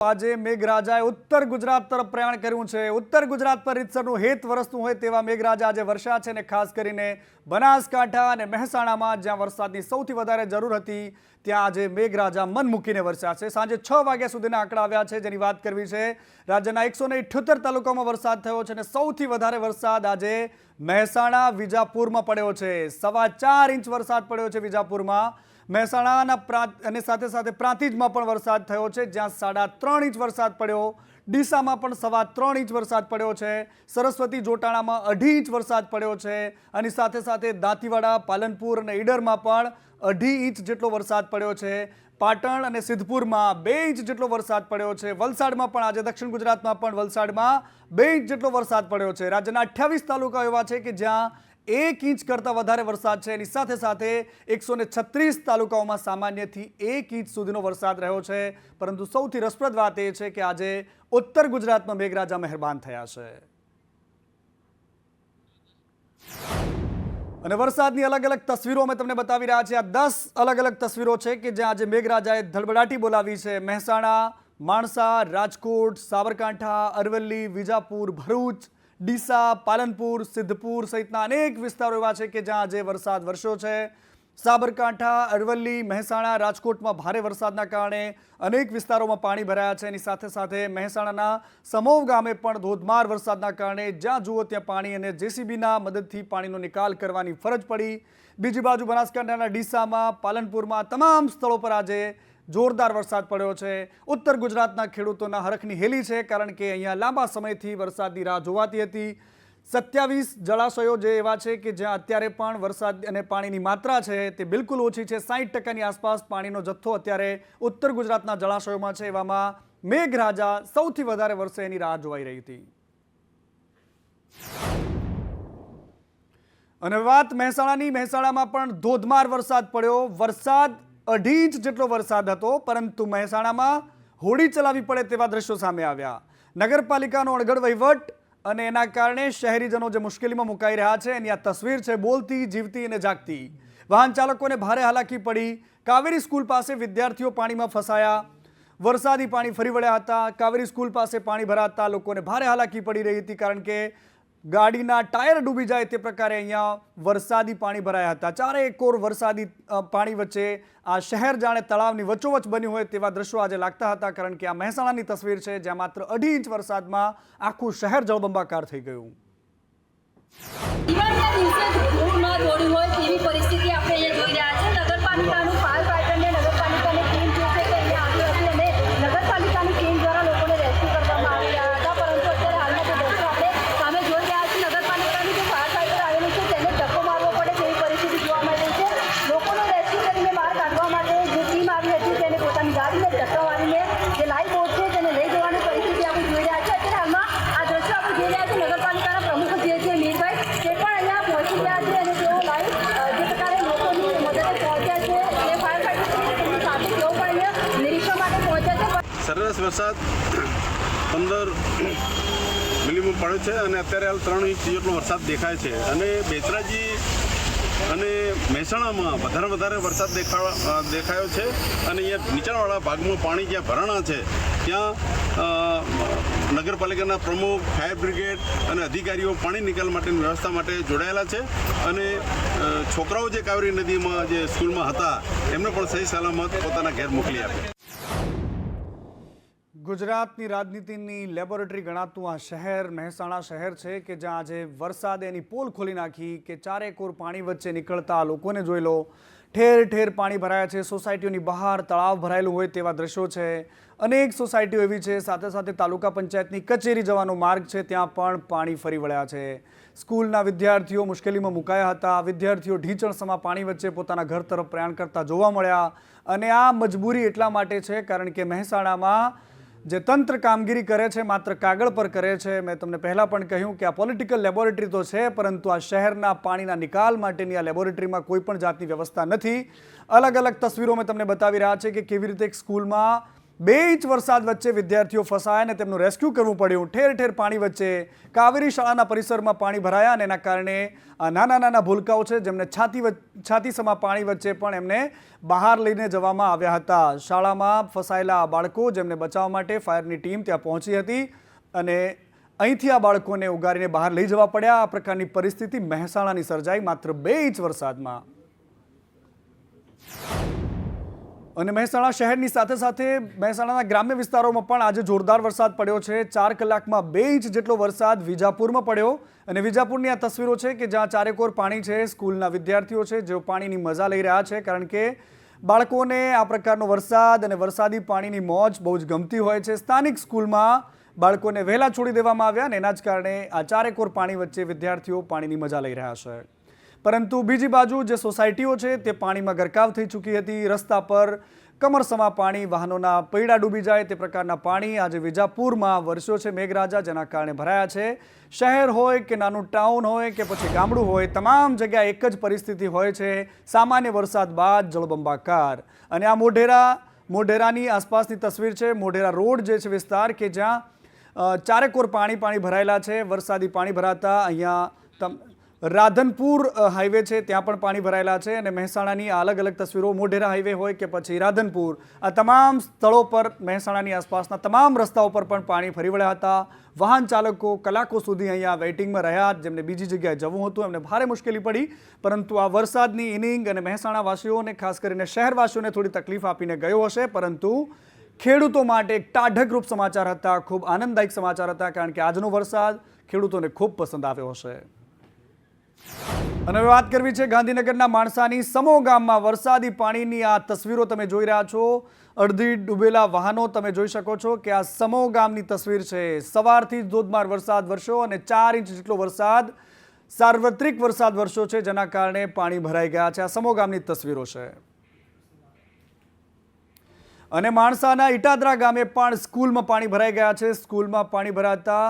આજે મેઘરાજાએ ઉત્તર ગુજરાત તરફ પ્રયાણ કર્યું છે। ઉત્તર ગુજરાત પર રીતસરનું હેત વરસતું હોય તેવા મેઘરાજા આજે વરસ્યા છે અને ખાસ કરીને બનાસકાંઠા અને મહેસાણામાં જ્યાં વરસાદની સૌથી વધારે જરૂર હતી ત્યાં આજે મેઘરાજા મન મૂકીને વરસ્યા છે। સાંજે 6 વાગ્યા સુધીના આંકડા આવ્યા છે જેની વાત કરવી છે। રાજ્યના 178 તાલુકામાં વરસાદ થયો છે અને સૌથી વધારે વરસાદ આજે મહેસાણા વિજાપુરમાં પડ્યો છે। 4.25 ઇંચ વરસાદ પડ્યો છે વિજાપુરમાં। મહેસાણાના અને સાથે સાથે પ્રાંતિજમાં પણ વરસાદ થયો છે જ્યાં 3.5 ઇંચ વરસાદ પડ્યો। ડીસામાં પણ 3.25 ઇંચ વરસાદ પડ્યો છે। સરસ્વતી જોટાણામાં 2.5 ઇંચ વરસાદ પડ્યો છે અને સાથે સાથે દાંતીવાડા, પાલનપુર અને ઈડરમાં પણ 2.5 ઇંચ જેટલો વરસાદ પડ્યો છે। પાટણ અને સિદ્ધપુરમાં 2 ઇંચ જેટલો વરસાદ પડ્યો છે। વલસાડમાં પણ આજે દક્ષિણ ગુજરાતમાં પણ વલસાડમાં 2 ઇંચ જેટલો વરસાદ પડ્યો છે। રાજ્યના 28 તાલુકા એવા છે કે જ્યાં 1 ઇંચ કરતાં વધારે વરસાદ છે। એની સાથે સાથે 136 તાલુકાઓમાં સામાન્યથી 1 ઇંચ સુધીનો વરસાદ રહ્યો છે। પરંતુ સૌથી રસપ્રદ વાત એ છે કે આજે ઉત્તર ગુજરાતમાં મેઘરાજા મહેરબાન થયા છે અને વરસાદની અલગ અલગ તસવીરો અમે તમને બતાવી રહ્યા છીએ। આ 10 અલગ અલગ તસવીરો છે કે જ્યાં આજે મેઘરાજાએ ધડબડાટી બોલાવી છે। મહેસાણા, માણસા, રાજકોટ, સાબરકાંઠા, અરવલ્લી, વિજાપુર, ભરૂચ, ડીસા, પાલનપુર, સિદ્ધપુર સહિતના અનેક વિસ્તારો એવા છે કે જ્યાં આજે વરસાદ વરસ્યો છે। સાબરકાંઠા, અરવલ્લી, મહેસાણા, રાજકોટમાં ભારે વરસાદના કારણે અનેક વિસ્તારોમાં પાણી ભરાયા છે। એની સાથે સાથે મહેસાણાના સમોવ ગામે પણ ધોધમાર વરસાદના કારણે જ્યાં જુઓ ત્યાં પાણી અને જેસીબીના મદદથી પાણીનો નિકાલ કરવાની ફરજ પડી। બીજી બાજુ બનાસકાંઠાના ડીસામાં, પાલનપુરમાં તમામ સ્થળો પર આજે જોરદાર વરસાદ પડ્યો છે। ઉત્તર ગુજરાતના ખેડૂતોના હરખની હેલી છે કારણ કે અહીંયા લાંબા સમયથી વરસાદની રાહ જોવાતી હતી। 27 જળાશયો જે એવા છે કે જ્યાં અત્યારે પણ વરસાદ અને પાણીની માત્રા છે તે બિલકુલ ઓછી છે। 60% આસપાસ પાણીનો જથ્થો અત્યારે ઉત્તર ગુજરાતના જળાશયોમાં છે। એવામાં મેઘરાજા સૌથી વધારે વરસે એની રાહ જોવાઈ રહી હતી। અને વાત મહેસાણાની, મહેસાણામાં પણ ધોધમાર વરસાદ પડ્યો। વરસાદ 2.5 ઇંચ જેટલો વરસાદ હતો પરંતુ મહેસાણામાં હોડી ચલાવવી પડે તેવા દ્રશ્યો સામે આવ્યા। નગરપાલિકાનો અણઘડ વહીવટ અને એના કારણે શહેરીજનો જે મુશ્કેલીમાં મુકાઈ રહ્યા છે એની આ તસવીર છે, બોલતી, જીવતી અને જાગતી। વાહન ચાલકોને ભારે હાલાકી પડી। કાવેરી સ્કૂલ પાસે વિદ્યાર્થીઓ પાણીમાં ફસાયા। વરસાદી પાણી ફરી વળ્યા હતા। કાવેરી સ્કૂલ પાસે પાણી ભરાતા લોકોને ભારે હાલાકી પડી રહી હતી કારણ કે ગાડીના ટાયર ડૂબી જાય તે પ્રકારે અહીંયા વરસાદી પાણી ભરાયા હતા। ચારે કોર વરસાદી પાણી વચ્ચે આ શહેર જાણે તળાવની વચ્ચોવચ બન્યું હોય તેવા દ્રશ્યો આજે લાગતા હતા કારણ કે આ મહેસાણાની તસવીર છે જ્યાં માત્ર 2.5 ઇંચ વરસાદમાં આખું શહેર જળબંબાકાર થઈ ગયું। દિવાળીના દિવસે ધૂળ ન દોડી હોય તેવી પરિસ્થિતિ આપણે અહીંયા જોઈ રહ્યા છે। નગરપાલિકાનું ફાયર ફાઈટરને નગરપાલિકાની ટીમ જે છે તે અહીંયા આવી હતી અને નગરપાલિકાની ટીમ દ્વારા લોકોને રેસ્ક્યુ કરવામાં આવી રહ્યા હતા પરંતુ અત્યારે હાલમાં જે દ્રશ્યો આપણે સામે જોઈ રહ્યા છીએ નગરપાલિકાની જે ફાયર ફાઈટર આવેલું છે તેને ધક્કો મારવો પડે તેવી પરિસ્થિતિ જોવા મળી રહી છે। લોકોને રેસ્ક્યુ કરીને બહાર કાઢવા માટે જે ટીમ આવી હતી તેને પોતાની ગાડીને ધક્કા મારીને જે લાઈવ બોટ છે તેને લઈ જવાની પરિસ્થિતિ આપણે જોઈ રહ્યા છીએ। અત્યારે હાલમાં આ દ્રશ્યો આપણે જોઈ રહ્યા છીએ નગરપાલિકાના પ્રમુખ જે છે મીરભાઈ તે પણ અહીંયા પહોંચી ગયા છે અને તેઓ લાઈવ જે પ્રકારે લોકોની મદદે પહોંચ્યા છે અને ફાયર ફાઈટર સાથે તેઓ પણ અહીંયા નિરીક્ષણ માટે પહોંચ્યા છે। સરેરાશ વરસાદ 15 મિલીમીટર પડ્યો છે અને અત્યારે હાલ 3 ઇંચ જેટલો વરસાદ દેખાય છે અને બેચરાજી અને મહેસાણામાં વધારે વરસાદ દેખાયો છે અને અહીંયા નીચાણવાળા ભાગમાં પાણી જ્યાં ભરાણા છે ત્યાં નગરપાલિકાના પ્રમુખ, ફાયર બ્રિગેડ અને અધિકારીઓ પાણી નિકાલ માટેની વ્યવસ્થા માટે જોડાયેલા છે અને છોકરાઓ જે કાવેરી નદીમાં જે સ્કૂલમાં હતા એમને પણ સહી સલામત પોતાના ઘેર મોકલી આપ્યા। ગુજરાતની રાજનીતિની લેબોરેટરી ગણાતું આ શહેર મહેસાણા શહેર છે કે જ્યાં આજે વરસાદે એની પોલ ખોલી નાખી કે ચારે કોર પાણી વચ્ચે નીકળતા લોકોને જોઈ લો। ઠેર ઠેર પાણી ભરાયા છે। સોસાયટીઓની બહાર તળાવ ભરાયેલું હોય તેવા દ્રશ્યો છે। અનેક સોસાયટીઓ એવી છે, સાથે સાથે તાલુકા પંચાયતની કચેરી જવાનો માર્ગ છે ત્યાં પણ પાણી ફરી વળ્યા છે। સ્કૂલના વિદ્યાર્થીઓ મુશ્કેલીમાં મુકાયા હતા। વિદ્યાર્થીઓ ઢીચણસમાં પાણી વચ્ચે પોતાના ઘર તરફ પ્રયાણ કરતા જોવા મળ્યા અને આ મજબૂરી એટલા માટે છે કારણ કે મહેસાણામાં જે તંત્ર કામગીરી કરે છે માત્ર કાગળ પર કરે છે। મેં તમને પહેલાં પણ કહ્યું કે આ પોલિટિકલ લેબોરેટરી તો છે પરંતુ આ શહેરના પાણીના નિકાલ માટેની આ લેબોરેટરીમાં કોઈ પણ જાતની વ્યવસ્થા નથી। અલગ અલગ તસવીરો મેં તમને બતાવી રહ્યા છે કે કેવી રીતે એક સ્કૂલમાં 2 ઇંચ વરસાદ વચ્ચે વિદ્યાર્થીઓ ફસાયા અને તેમનું રેસ્ક્યુ કરવું પડ્યું. ઠેર ઠેર પાણી વચ્ચે કાવેરી શાળાના પરિસરમાં પાણી ભરાયા અને એના કારણે આ નાના ભૂલકાઓ છે જેમને છાતી સમા પાણી વચ્ચે પણ એમને બહાર લઈને જવામાં આવ્યા હતા. શાળામાં ફસાયેલા બાળકો જેમને બચાવવા માટે ફાયરની ટીમ ત્યાં પહોંચી હતી અને અહીંથી આ બાળકોને ઉગારીને બહાર લઈ જવા પડ્યા. આ પ્રકારની પરિસ્થિતિ મહેસાણાની સર્જાઈ માત્ર 2 ઇંચ વરસાદમાં. અને મહેસાણા શહેરની સાથે સાથે મહેસાણાના ગ્રામ્ય વિસ્તારોમાં પણ આજે જોરદાર વરસાદ પડ્યો છે. 4 કલાકમાં 2 ઇંચ જેટલો વરસાદ વિજાપુરમાં પડ્યો અને વિજાપુરની આ તસવીરો છે કે જ્યાં ચારેકોર પાણી છે. સ્કૂલના વિદ્યાર્થીઓ છે જેઓ પાણીની મજા લઈ રહ્યા છે, કારણ કે બાળકોને આ પ્રકારનો વરસાદ અને વરસાદી પાણીની મોજ બહુ જ ગમતી હોય છે. સ્થાનિક સ્કૂલમાં બાળકોને વહેલા છોડી દેવામાં આવ્યા અને એના જ કારણે આ ચારેકોર પાણી વચ્ચે વિદ્યાર્થીઓ પાણીની મજા લઈ રહ્યા છે. પરંતુ બીજી બાજુ જે સોસાયટીઓ છે તે પાણીમાં ગરકાવ થઈ ચૂકી હતી. રસ્તા પર કમરસમા પાણી, વાહનોના પૈડા ડૂબી જાય તે પ્રકારના પાણી આજે વિજાપુરમાં વરસ્યો છે મેઘરાજા, જેના કારણે ભરાયા છે. શહેર હોય કે નાનું ટાઉન હોય કે પછી ગામડું હોય, તમામ જગ્યાએ એક જ પરિસ્થિતિ હોય છે. સામાન્ય વરસાદ બાદ જળબંબાકાર. અને આ મોઢેરાની આસપાસની તસવીર છે. મોઢેરા રોડ જે છે વિસ્તાર કે જ્યાં ચારેકોર પાણી ભરાયેલા છે. વરસાદી પાણી ભરાતા અહીંયા રાધનપુર હાઈવે છે ત્યાં પણ પાણી ભરાયેલા છે. અને મહેસાણાની અલગ અલગ તસવીરો, મોઢેરા હાઈવે હોય કે પછી રાધનપુર, આ તમામ સ્થળો પર મહેસાણાની આસપાસના તમામ રસ્તાઓ પર પણ પાણી ફરી વળ્યા હતા. વાહન ચાલકો કલાકો સુધી અહીંયા વેઇટિંગમાં રહ્યા. જેમને બીજી જગ્યાએ જવું હતું એમને ભારે મુશ્કેલી પડી. પરંતુ આ વરસાદની ઇનિંગ અને મહેસાણાવાસીઓને, ખાસ કરીને શહેરવાસીઓને થોડી તકલીફ આપીને ગયો હશે, પરંતુ ખેડૂતો માટે એક ટાઢકરૂપ સમાચાર હતા, ખૂબ આનંદદાયક સમાચાર હતા, કારણ કે આજનો વરસાદ ખેડૂતોને ખૂબ પસંદ આવ્યો હશે. અને હવે વાત કરવી છે ગાંધીનગરના માણસાની. સમો ગામમાં વરસાદી પાણીની આ તસવીરો તમે જોઈ રહ્યા છો. અડધી ડૂબેલા વાહનો તમે જોઈ શકો છો કે આ સમો ગામની તસવીર છે. સવારથી ધોધમાર વરસાદ વરસ્યો અને 4 ઇંચ જેટલો વરસાદ, સાર્વત્રિક વરસાદ વરસ્યો છે, જેના કારણે પાણી ભરાઈ ગયા છે. આ સમો ગામની તસવીરો છે. અને માણસાના ઇટાદરા ગામે પણ સ્કૂલમાં પાણી ભરાઈ ગયા છે. સ્કૂલમાં પાણી ભરાતા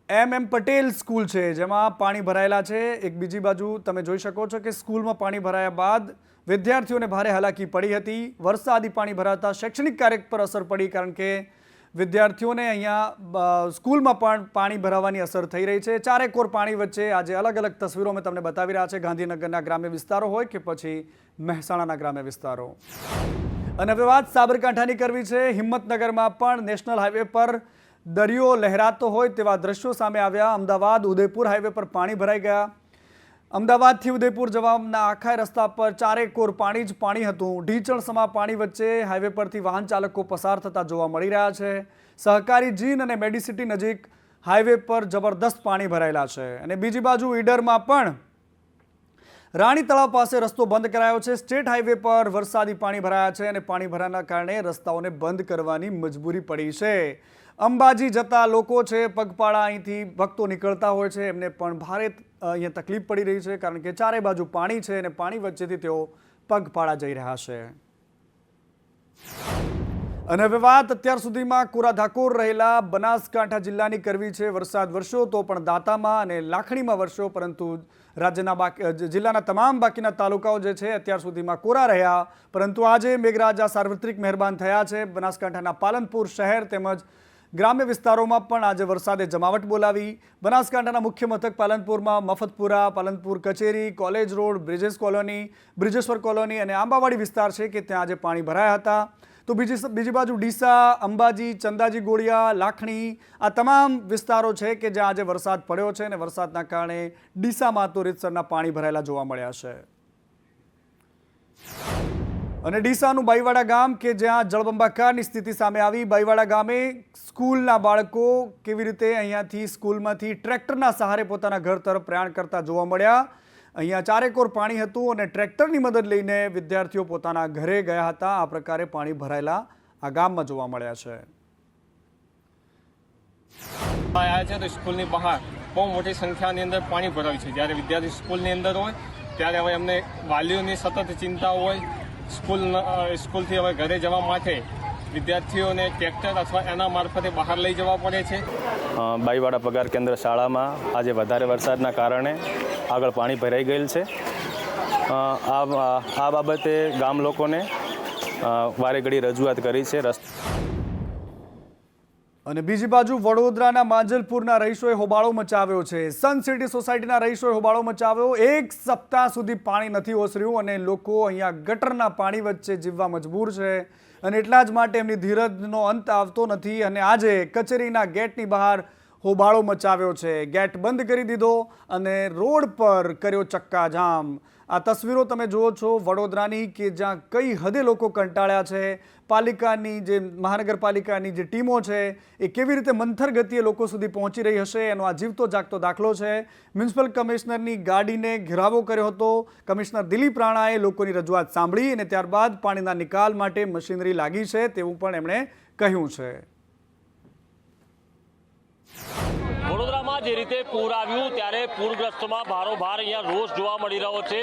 MM પટેલ સ્કૂલ છે જેમાં પાણી ભરાયેલા છે. એક બીજી બાજુ તમે જોઈ શકો છો કે સ્કૂલમાં પાણી ભરાયા બાદ વિદ્યાર્થીઓને ભારે હાલાકી પડી હતી. વરસાદી પાણી ભરાતા શૈક્ષણિક કાર્ય પર અસર પડી, કારણ કે વિદ્યાર્થીઓને અહીંયા સ્કૂલમાં પણ પાણી ભરાવાની અસર થઈ રહી છે. ચારેકોર પાણી વચ્ચે આજે અલગ અલગ તસવીરો અમે તમને બતાવી રહ્યા છે. ગાંધીનગરના ગ્રામ્ય વિસ્તારો હોય કે પછી મહેસાણાના ગ્રામ્ય વિસ્તારો. અને હવે વાત સાબરકાંઠાની કરવી છે. હિંમતનગરમાં પણ નેશનલ હાઈવે પર દરિયો લહેરાતો હોય તેવા દ્રશ્યો સામે આવ્યા. અમદાવાદ ઉદયપુર હાઈવે પર પાણી ભરાઈ ગયા. અમદાવાદથી ઉદયપુર જવાના આખા રસ્તા પર ચારેકોર પાણી જ પાણી હતું. ઢીચણસમા પાણી વચ્ચે હાઈવે પરથી વાહન ચાલકો પસાર થતા જોવા મળી રહ્યા છે. સહકારી જીન અને મેડિસિટી નજીક હાઈવે પર જબરદસ્ત પાણી ભરાયેલા છે. અને બીજી બાજુ ઈડરમાં પણ રાણી તળાવ પાસે રસ્તો બંધ કરાયો છે. સ્ટેટ હાઈવે પર વરસાદી પાણી ભરાયા છે અને પાણી ભરાવાના કારણે રસ્તાઓને બંધ કરવાની મજબૂરી પડી છે. અંબાજી જતા લોકો છે, પગપાળા અહીંથી ભક્તો નીકળતા હોય છે, એમને પણ ભારે અહીંયા તકલીફ પડી રહી છે, કારણ કે ચારે બાજુ પાણી છે અને પાણી વચ્ચેથી તેઓ પગપાળા જઈ રહ્યા છે. અને હવે વાત અત્યાર સુધીમાં કોરાધાકોર રહેલા બનાસકાંઠા જિલ્લાની કરવી છે. વરસાદ વરસ્યો તો પણ દાંતામાં અને લાખણીમાં વરસ્યો, પરંતુ રાજ્યના જિલ્લાના તમામ બાકીના તાલુકાઓ જે છે અત્યાર સુધીમાં કોરા રહ્યા. પરંતુ આજે મેઘરાજા સાર્વત્રિક મહેરબાન થયા છે. બનાસકાંઠાના પાલનપુર શહેર તેમજ ગ્રામ્ય વિસ્તારોમાં પણ આજે વરસાદે જમાવટ બોલાવી. બનાસકાંઠાના મુખ્ય મથક પાલનપુરમાં મફતપુરા, પાલનપુર કચેરી, college road, Brijesh colony, Brijeshwar colony અને આંબાવાડી વિસ્તાર છે કે ત્યાં આજે પાણી ભરાયા હતા. તો બીજી બાજુ ડીસા, અંબાજી, ચંદાજી ગોળિયા, લાખણી, આ તમામ વિસ્તારો છે કે જ્યાં આજે વરસાદ પડ્યો છે અને વરસાદના કારણે ડીસામાં તો રીતસરના પાણી ભરાયેલા જોવા મળ્યા છે. અને ડીસાનું બાઈવાડા ગામ કે જ્યાં જળબંબાકારની સ્થિતિ સામે આવી. બાઈવાડા ગામે સ્કૂલના બાળકો કેવી રીતે અહીંયાથી સ્કૂલમાંથી ટ્રેક્ટરના સહારે પોતાના ઘર તરફ પ્રયાણ કરતા જોવા મળ્યા. અહીંયા ચારેકોર પાણી હતું અને ટ્રેક્ટરની મદદ લઈને વિદ્યાર્થીઓ પોતાના ઘરે ગયા હતા. આ પ્રકારે પાણી ભરાયેલા આ ગામમાં જોવા મળ્યા છે. આવ્યા છે તો સ્કૂલની બહાર બહુ મોટી સંખ્યાની અંદર પાણી ભરાયું છે. જ્યારે વિદ્યાર્થી સ્કૂલની અંદર હોય ત્યારે હવે અમને વાલીઓની સતત ચિંતા હોય. સ્કૂલથી હવે ઘરે જવા માટે વિદ્યાર્થીઓને ટ્રેક્ટર અથવા એના મારફતે બહાર લઈ જવા પડે છે. બાઈવાડા પગાર કેન્દ્ર શાળામાં આજે વધારે વરસાદના કારણે આગળ પાણી ભરાઈ ગયેલ છે. આ બાબતે ગામ લોકોને વારે ઘડી રજૂઆત કરી છે. અને બીજી બાજુ વડોદરાના માંજલપુરના રહીશોએ હોબાળો મચાવ્યો છે. સન સિટી સોસાયટીના રહીશોએ હોબાળો મચાવ્યો. એક સપ્તાહ સુધી પાણી નથી ઓસર્યું અને લોકો અહીંયા ગટરના પાણી વચ્ચે જીવવા મજબૂર છે અને એટલા જ માટે એમની ધીરજનો અંત આવતો નથી અને આજે કચેરીના ગેટની બહાર હોબાળો મચાવ્યો છે. ગેટ બંધ કરી દીધો અને રોડ પર કર્યો ચક્કાજામ. આ તસવીરો તમે જુઓ છો વડોદરાની કે જ્યાં કઈ હદે લોકો કંટાળ્યા છે. પાલિકાની જે મહાનગરપાલિકાની જે ટીમો છે એ કેવી રીતે મંથર ગતિએ લોકો સુધી પહોંચી રહી હશે એનો આ જીવતો જાગતો દાખલો છે. મ્યુનિસિપલ કમિશનરની ગાડીને ઘેરાવો કર્યો હતો. કમિશનર દિલીપ રાણાએ લોકોની રજૂઆત સાંભળી અને ત્યારબાદ પાણીના નિકાલ માટે મશીનરી લાગી છે તેવું પણ એમણે કહ્યું છે. વડોદરામાં જે રીતે પૂર આવ્યું ત્યારે પૂરગ્રસ્તોમાં ભારોભાર અહીંયા રોષ જોવા મળી રહ્યો છે.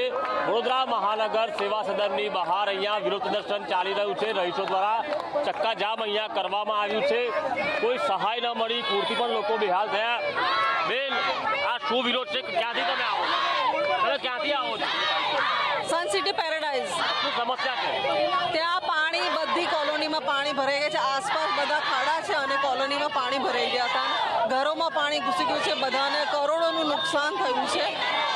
વડોદરા મહાનગર સેવા સદનની બહાર અહીંયા વિરોધ પ્રદર્શન ચાલી રહ્યું છે. રહીશો દ્વારા ચક્કાજામ અહીંયા કરવામાં આવ્યું છે. કોઈ સહાય ન મળી, પૂરથી પણ લોકો બેહાલ થયા. બેન, આ શું વિરોધ છે? ક્યાંથી તમે આવો છો? તમે ક્યાંથી આવો છો? સન સિટી પેરાડાઇઝ. શું સમસ્યા છે? ત્યાં પાણી બધી કોલોનીમાં પાણી ભરાઈ ગયા છે. આસપાસ બધા ખાડા છે અને કોલોનીમાં પાણી ભરાઈ ગયા હતા. ઘરોમાં પાણી ઘૂસી ગયું છે. બધાને કરોડોનું નુકસાન થયું છે.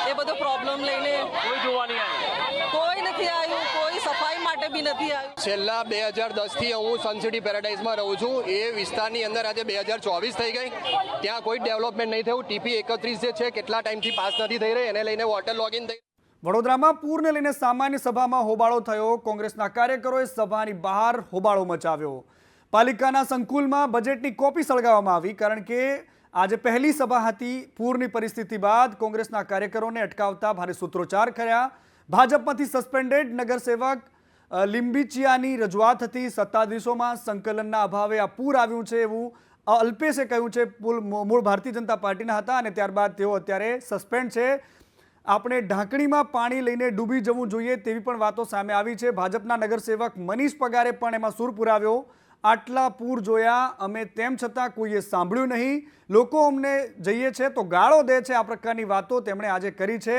એ બધો પ્રોબ્લેમ લઈને કોઈ જોવા નહીં આવ્યું. કોઈ નથી આવ્યું. કોઈ સફાઈ માટે બી નથી આવ્યું. છેલ્લા 2010થી હું સન સિટી પેરાડાઇઝમાં રહું છું. એ વિસ્તારની અંદર આજે 2024 થઈ ગઈ, ત્યાં કોઈ ડેવલપમેન્ટ નહીં થયું. TP 31 જે છે કેટલા ટાઈમથી પાસ નથી થઈ રહી, એને લઈને વોટર લોગિન થઈ. વડોદરામાં પૂરને લઈને સામાન્ય સભામાં હોબાળો થયો. કોંગ્રેસના કાર્યકરોએ સભાની બહાર હોબાળો મચાવ્યો. પાલિકાના સંકુલમાં બજેટની કોપી સળગાવવામાં આવી કારણ કે આજે પહેલી સભા હતી. પૂરની પરિસ્થિતિ બાદ કોંગ્રેસના કાર્યકરોને અટકાવતા ભારે સૂત્રોચ્ચાર કર્યા. ભાજપમાંથી સસ્પેન્ડેડ નગરસેવક લીંબીચિયાની રજૂઆત હતી. સત્તાધીશોમાં સંકલનના અભાવે આ પૂર આવ્યું છે એવું અલ્પેશે કહ્યું છે. મૂળ ભારતીય જનતા પાર્ટીના હતા અને ત્યારબાદ તેઓ અત્યારે સસ્પેન્ડ છે. આપણે ઢાંકણીમાં પાણી લઈને ડૂબી જવું જોઈએ તેવી પણ વાતો સામે આવી છે. ભાજપના નગરસેવક મનીષ પગારે પણ એમાં સૂર પુરાવ્યો. આટલા પૂર જોયા અમે તેમ છતાં કોઈએ સાંભળ્યું નહીં. લોકો અમને જઈએ છે તો ગાળો દે છે. આ પ્રકારની વાતો તેમણે આજે કરી છે.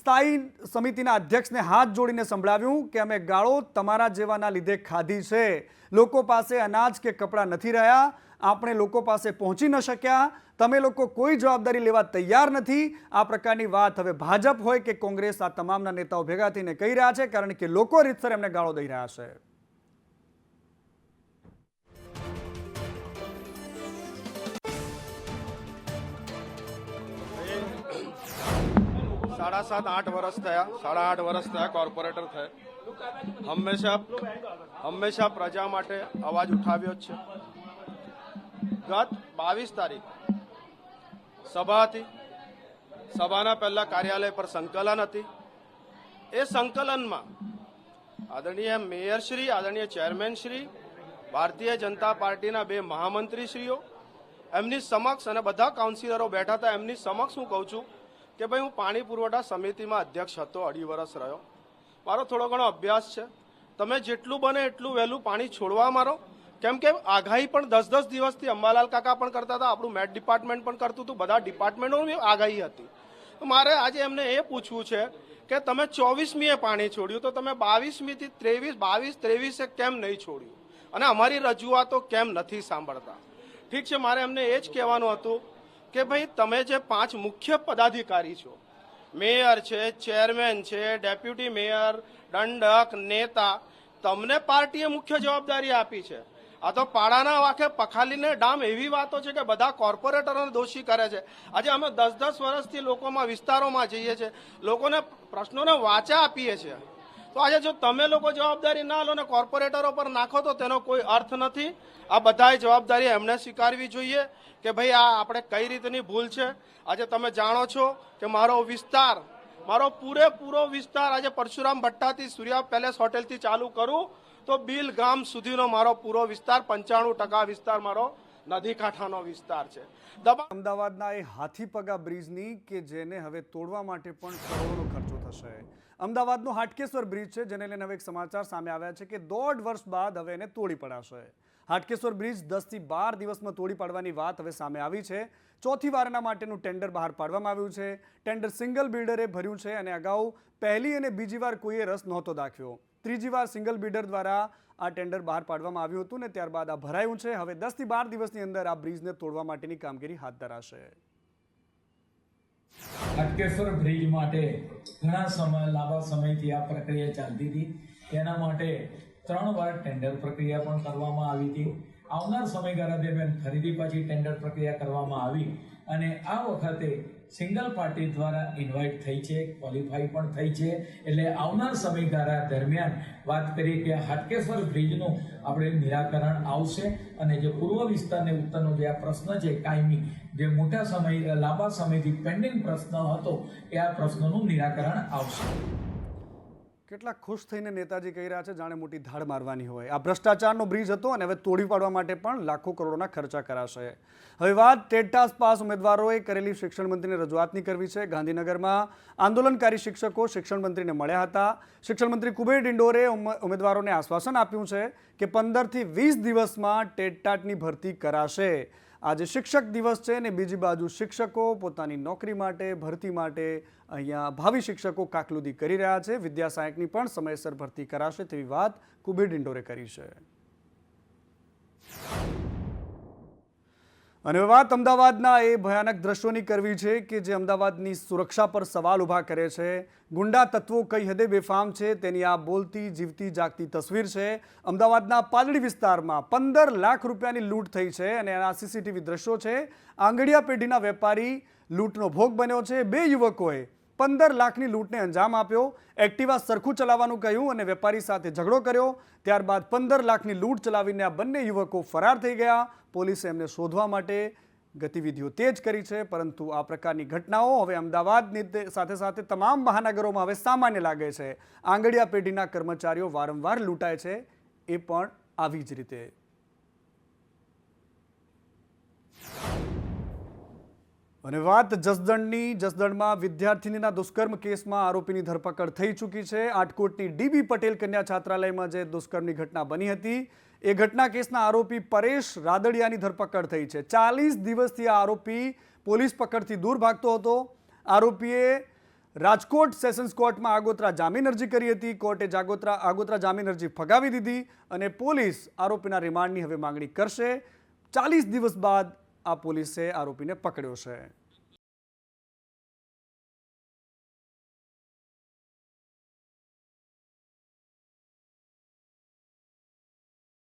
સ્થાયી સમિતિના અધ્યક્ષને હાથ જોડીને સંભળાવ્યું કે અમે ગાળો તમારા જેવાના લીધે ખાધી છે. લોકો પાસે અનાજ કે કપડાં નથી રહ્યા. આપણે લોકો પાસે પહોંચી ન શક્યા. તમે લોકો કોઈ જવાબદારી લેવા તૈયાર નથી. આ પ્રકારની વાત હવે ભાજપ હોય કે કોંગ્રેસ આ તમામના નેતાઓ ભેગા થઈને કહી રહ્યા છે કારણ કે લોકો રીતસર એમને ગાળો દઈ રહ્યા છે. સાડા 7-8 વર્ષ થયા. 8.5 વર્ષ થયા કોર્પોરેટર થયા. હંમેશા પ્રજા માટે અવાજ ઉઠાવ્યો જ છે. ગત 22 તારીખ સભા હતી. સભાના પહેલા કાર્યાલય પર સંકલન હતી. એ સંકલનમાં આદરણીય મેયરશ્રી, આદરણીય ચેરમેનશ્રી, ભારતીય જનતા પાર્ટીના 2 મહામંત્રીશ્રીઓ એમની સમક્ષ અને બધા કાઉન્સિલરો બેઠા હતા. એમની સમક્ષ હું કહું છું કે ભાઈ હું પાણી પુરવઠા સમિતિમાં અધ્યક્ષ હતો, 2.5 વર્ષ રહ્યો. મારો થોડો ઘણો અભ્યાસ છે. તમે જેટલું બને એટલું વહેલું પાણી છોડવા મારો. કેમ કે આગાહી પણ 10-10 દિવસથી અંબાલાલ કાકા પણ કરતા હતા, આપણું મેટ ડિપાર્ટમેન્ટ પણ કરતું હતું, બધા ડિપાર્ટમેન્ટોની આગાહી હતી. તો મારે આજે એમને એ પૂછવું છે કે તમે 24મીએ પાણી છોડ્યું તો તમે 22મીથી 22-23 કેમ નહીં છોડ્યું અને અમારી રજૂઆતો કેમ નથી સાંભળતા? ઠીક છે, મારે એમને એ જ કહેવાનું હતું કે ભાઈ તમે જે 5 મુખ્ય પદાધિકારી છો, મેયર છે, ચેરમેન છે, ડેપ્યુટી મેયર, દંડક, નેતા, તમને પાર્ટીએ મુખ્ય જવાબદારી આપી છે. આ તો પાડાના વાંકે પખાલીને ડામ એવી વાતો છે કે બધા કોર્પોરેટરોને દોષી કરે છે. આજે અમે 10-10 વર્ષથી લોકોમાં વિસ્તારોમાં જઈએ છીએ, લોકોને પ્રશ્નોને વાચા આપીએ છીએ. તો આજે જો તમે લોકો જવાબદારી ના લો ને કોર્પોરેટરો પર નાખો તો તેનો કોઈ અર્થ નથી. આ બધાય જવાબદારી એમને સ્વીકારવી જોઈએ કે ભાઈ આ આપણે કઈ રીતની ભૂલ છે. આજે તમે જાણો છો કે મારો વિસ્તાર, મારો પૂરેપૂરો વિસ્તાર આજે પરશુરામ ભટ્ટાથી સૂર્યા પેલેસ હોટેલથી ચાલુ કરું તો બિલ ગામ સુધીનો મારો પૂરો વિસ્તાર 95% વિસ્તાર મારો નદી કાંઠાનો વિસ્તાર છે. અમદાવાદના એ હાથીપગા બ્રિજની કે જેને હવે તોડવા માટે પણ કરોડોનો ખર્ચો થશે. અમદાવાદનો હાટકેશ્વર બ્રિજ છે જેને લઈને હવે એક સમાચાર સામે આવ્યા છે કે 1.5 વર્ષ બાદ હવે એને તોડી પડાશે. હાટકેશ્વર બ્રિજ 10 થી 12 દિવસમાં તોડી પાડવાની વાત હવે સામે આવી છે. ચોથી વારના માટેનું ટેન્ડર બહાર પાડવામાં આવ્યું છે. ટેન્ડર સિંગલ બિલ્ડરે ભર્યું છે અને અગાઉ પહેલી અને બીજી વાર કોઈએ રસ નહોતો દાખવ્યો. ત્રીજી વાર સિંગલ બિલ્ડર દ્વારા આ ટેન્ડર બહાર પાડવામાં આવ્યું હતું ને ત્યારબાદ આ ભરાયું છે. હવે 10 થી 12 દિવસની અંદર આ બ્રિજને તોડવા માટેની કામગીરી હાથ ધરાશે. હાટકેશ્વર બ્રિજ માટે ઘણા લાંબા સમયથી આ પ્રક્રિયા ચાલતી હતી. તેના માટે 3 વાર ટેન્ડર પ્રક્રિયા પણ કરવામાં આવી હતી. આવનાર સમયગાળા દરમિયાન ફરીથી પાછી ટેન્ડર પ્રક્રિયા કરવામાં આવી અને આ વખતે સિંગલ પાર્ટી દ્વારા ઇન્વાઇટ થઈ છે, ક્વોલિફાઈ પણ થઈ છે. એટલે આવનાર સમયગાળા દરમિયાન વાત કરી કે હાટકેશ્વર બ્રિજનું આપણે નિરાકરણ આવશે અને જે પૂર્વ વિસ્તાર ને ઉત્તરનો જે આ પ્રશ્ન છે કાયમી, જે લાંબા સમયથી પેન્ડિંગ પ્રશ્ન હતો એ આ પ્રશ્નનું નિરાકરણ આવશે. કેટલા ખુશ થઈને નેતાજી કહી રહ્યા છે જાણે મોટી ધાડ મારવાની હોય. આ ભ્રષ્ટાચારનો બ્રિજ હતો અને હવે તોડી પાડવા માટે પણ લાખો કરોડોના ખર્ચા કરાશે. હવે વાત ટેટ પાસ ઉમેદવારોએ કરેલી શિક્ષણ મંત્રીને રજૂઆતની કરવી છે. ગાંધીનગરમાં આંદોલનકારી શિક્ષકો શિક્ષણ મંત્રીને મળ્યા હતા. શિક્ષણ મંત્રી કુબેર ડિંડોરે ઉમેદવારોને આશ્વાસન આપ્યું છે કે 15 થી 20 દિવસમાં ટેટની ભરતી કરાશે. આજે શિક્ષક દિવસ છે ને બીજી બાજુ શિક્ષકો પોતાની નોકરી માટે, ભરતી માટે અહીંયા ભાવિ શિક્ષકો કાકલુદી કરી રહ્યા છે. વિદ્યા સહાયકની પણ સમયસર ભરતી કરાશે તેવી વાત કુબેર ડિંડોરે કરી છે. અને વાત અમદાવાદના એ ભયાનક દ્રશ્યોની કરવી છે કે જે અમદાવાદની સુરક્ષા પર સવાલ ઊભા કરે છે. ગુંડા તત્વો કઈ હદે બેફામ છે તેની આ બોલતી જીવતી જાગતી તસવીર છે. અમદાવાદના પાલડી વિસ્તારમાં 15 લાખ રૂપિયાની લૂંટ થઈ છે અને આના સીસીટીવી દ્રશ્યો છે. આંગડિયા પેઢીના વેપારી લૂંટનો ભોગ બન્યો છે. 2 યુવકોએ 15 લાખની લૂંટને અંજામ આપ્યો. એક્ટિવા સરખું ચલાવવાનું કહ્યું અને વેપારી સાથે ઝઘડો કર્યો. ત્યારબાદ 15 લાખની લૂંટ ચલાવીને આ બંને યુવકો ફરાર થઈ ગયા. પોલીસે એમને શોધવા માટે ગતિવિધિઓ તેજ કરી છે. પરંતુ આ પ્રકારની ઘટનાઓ હવે અમદાવાદની સાથે સાથે તમામ મહાનગરોમાં હવે સામાન્ય લાગે છે. આંગડિયા પેઢીના કર્મચારીઓ વારંવાર લૂંટાય છે, એ પણ આવી જ રીતે. અને વાત જસદણની. જસદણમાં વિદ્યાર્થીનીના દુષ્કર્મ કેસમાં આરોપીની ધરપકડ થઈ ચૂકી છે. આટકોટની ડીબી પટેલ કન્યા છાત્રાલયમાં જે દુષ્કર્મની ઘટના બની હતી એ ઘટના કેસના આરોપી પરેશ રાદડિયાની ધરપકડ થઈ છે. 40 દિવસથી આ આરોપી પોલીસ પકડથી દૂર ભાગતો હતો. આરોપીએ રાજકોટ સેશન્સ કોર્ટમાં આગોતરા જામીન અરજી કરી હતી. કોર્ટે આગોતરા જામીન અરજી ફગાવી દીધી અને પોલીસ આરોપીના રિમાન્ડની હવે માંગણી કરશે. 40 દિવસ બાદ આ પોલીસે આરોપીને પકડ્યો છે.